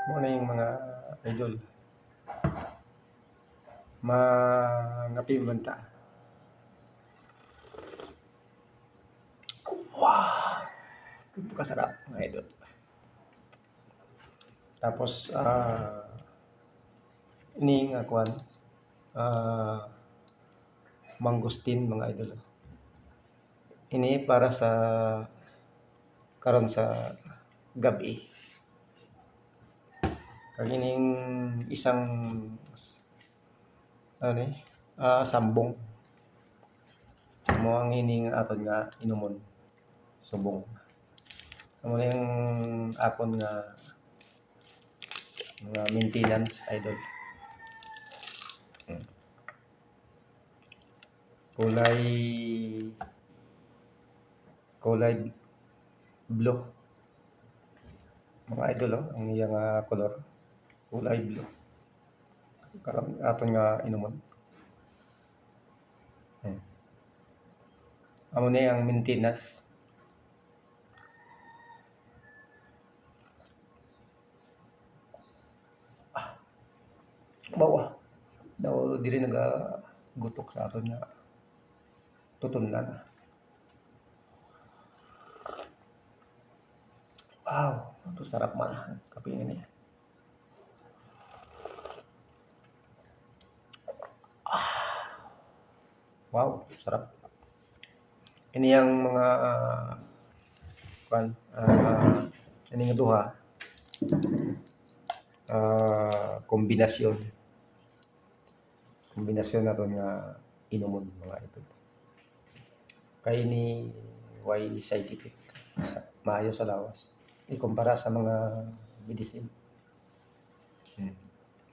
Morning mga idol. Mangapi man ta. Wow! Ito kasarap mga idol. Tapos ini nga kuan mangustin mga idol. Ini para sa karon sa gabi. Kag ining isang sambong mo ang ining aton nga inumon subong. Amo na yung akon nga mga maintenance idol. Kulay blue mga idol, ang iyang color kulay blue karon aton nga inumon. Amo na ang maintenance. Bawa daw diri gutok sa aton nga tutunlan. Wow, ito sarap man kape ini. Wow, sarap. Ini yang mga ini nga duha kombinasyon naton nga inumon mga ito. Kay ini way side effect, maayo sa lawas ikumpara sa mga medicine.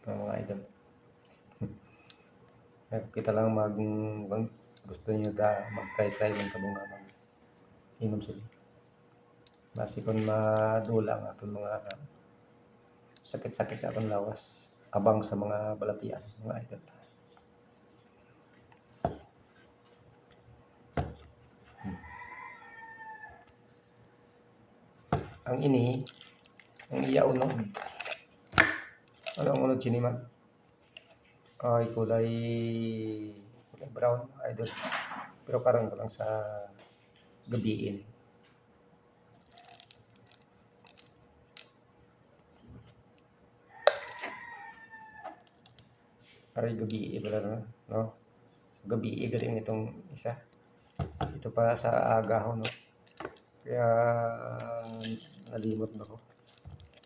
Mga idol. Kita lang gusto niyo mag-try ng kabunga inom sila. Basi kung madulang aton mga sakit-sakit sa aton lawas abang sa mga balatian mga idol. Ang ini ang iya unod. Ano ang unod sini man? Ay kulay brown idol. Pero karon ko lang sa gabi ini. Aray gabi pala no? Gabi galing itong isa. Ito para sa agahon no. Kaya nalimot na ko.